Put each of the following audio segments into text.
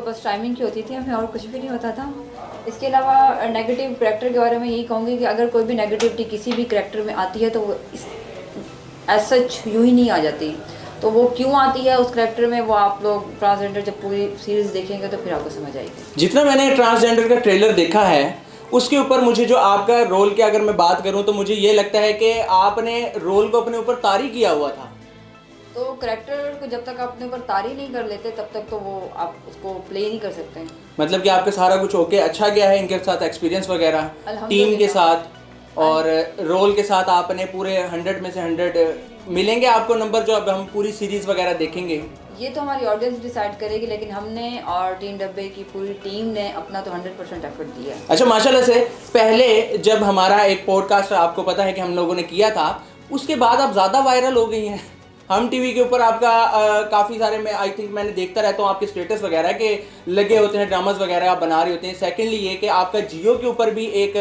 बस टाइमिंग की होती थी, हमें और कुछ भी नहीं होता था। इसके अलावा नेगेटिव करैक्टर के बारे में यही कहूँगी कि अगर कोई भी नेगेटिविटी किसी भी करैक्टर में आती है तो वो एज सच यूँ ही नहीं आ जाती। तो वो क्यों आती है उस करैक्टर में, वो आप लोग ट्रांसजेंडर जब पूरी सीरीज़ देखेंगे तो फिर आपको समझ आएगी। जितना मैंने ट्रांसजेंडर का ट्रेलर देखा है उसके ऊपर मुझे जो आपका रोल की अगर मैं बात करूं तो मुझे ये लगता है कि आपने रोल को अपने ऊपर तारी किया हुआ था। तो करैक्टर को जब तक आप अपने ऊपर तारी नहीं कर लेते तब तक तो वो आप उसको प्ले नहीं कर सकते हैं। मतलब कि आपका सारा कुछ ओके अच्छा गया है इनके साथ, एक्सपीरियंस वगैरह टीम के साथ और रोल के साथ आपने पूरे 100 में से 100 मिलेंगे आपको नंबर जो अब हम पूरी सीरीज वगैरह देखेंगे? ये तो हमारी ऑडियंस डिसाइड करेगी, लेकिन हमने और टीम डब्बे की पूरी टीम ने अपना तो 100% एफर्ट दिया है। अच्छा, माशाल्लाह से पहले जब हमारा एक पॉडकास्ट आपको पता है कि हम लोगों ने किया था, उसके बाद आप ज़्यादा वायरल हो गई हैं। हम टीवी के ऊपर आपका काफ़ी सारे मैं आई थिंक मैंने देखता रहता हूँ आपके स्टेटस वगैरह के लगे होते हैं, ड्रामास वगैरह आप बना रहे होते हैं। सेकेंडली ये कि आपका जियो के ऊपर भी एक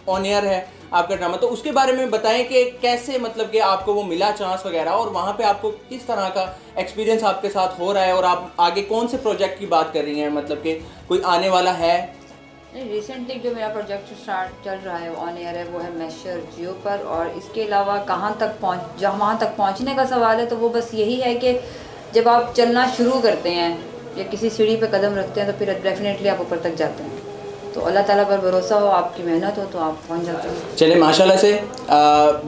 ऑन एयर है आपका ड्रामा, तो उसके बारे में बताएं कि कैसे मतलब कि आपको वो मिला चांस वगैरह और वहाँ पे आपको किस तरह का एक्सपीरियंस आपके साथ हो रहा है और आप आगे कौन से प्रोजेक्ट की बात कर रही हैं, मतलब कि कोई आने वाला है? रिसेंटली जो मेरा प्रोजेक्ट स्टार्ट चल रहा है ऑन एयर है वो है मैशर जियो पर, और इसके अलावा कहाँ तक वहाँ तक पहुँचने का सवाल है तो वो बस यही है कि जब आप चलना शुरू करते हैं या किसी सीढ़ी पे कदम रखते हैं तो फिर डेफिनेटली आप ऊपर तक जाते हैं। तो अल्लाह ताला पर भरोसा हो, आपकी मेहनत हो तो आप पहुँच जाते हैं। चले माशाल्लाह से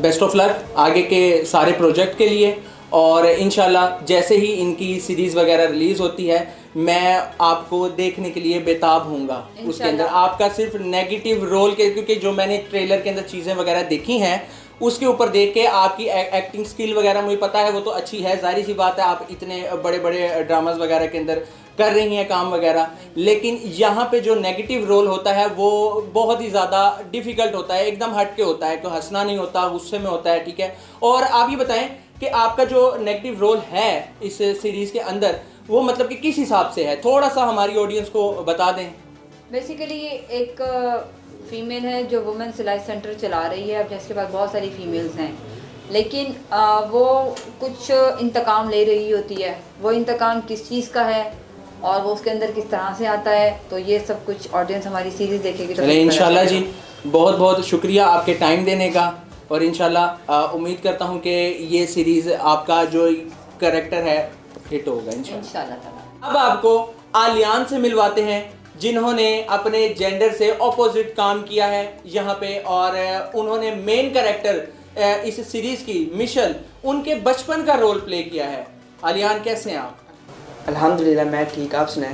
बेस्ट ऑफ लक आगे के सारे प्रोजेक्ट के लिए, और इंशाल्लाह जैसे ही इनकी सीरीज़ वगैरह रिलीज़ होती है मैं आपको देखने के लिए बेताब हूँगा। उसके अंदर आपका सिर्फ नेगेटिव रोल के, क्योंकि जो मैंने ट्रेलर के अंदर चीज़ें वगैरह देखी हैं उसके ऊपर देख के आपकी एक्टिंग स्किल वगैरह मुझे पता है वो तो अच्छी है, जाहिर सी बात है आप इतने बड़े बड़े ड्रामास वगैरह के अंदर कर रही हैं काम वगैरह, लेकिन यहाँ पे जो नेगेटिव रोल होता है वो बहुत ही ज़्यादा डिफ़िकल्ट होता है, एकदम हट के होता है, कोई हंसना नहीं होता, गुस्से में होता है, ठीक है। और आप ये बताएं कि आपका जो नेगेटिव रोल है इस सीरीज़ के अंदर वो मतलब कि किस हिसाब से है, थोड़ा सा हमारी ऑडियंस को बता दें। बेसिकली एक फ़ीमेल है जो वुमेन सिलाई सेंटर चला रही है, अब जिसके पास बहुत सारी फीमेल्स हैं, लेकिन वो कुछ इंतकाम ले रही होती है। वो इंतकाम किस चीज़ का है और वो उसके अंदर किस तरह से आता है, तो ये सब कुछ ऑडियंस हमारी सीरीज़ देखेगी। तो इंशाल्लाह जी, बहुत बहुत शुक्रिया आपके टाइम देने का, और इंशाल्लाह उम्मीद करता हूँ कि ये सीरीज़ आपका जो करैक्टर है हिट होगा इंशाल्लाह। अब आपको आलियान से मिलवाते हैं जिन्होंने अपने जेंडर से ऑपोजिट काम किया है यहाँ पे, और उन्होंने मेन कैरेक्टर इस सीरीज़ की मिशेल उनके बचपन का रोल प्ले किया है। आलियान कैसे हैं आप? अल्हम्दुलिल्लाह मैं ठीक, आप सुनाएं।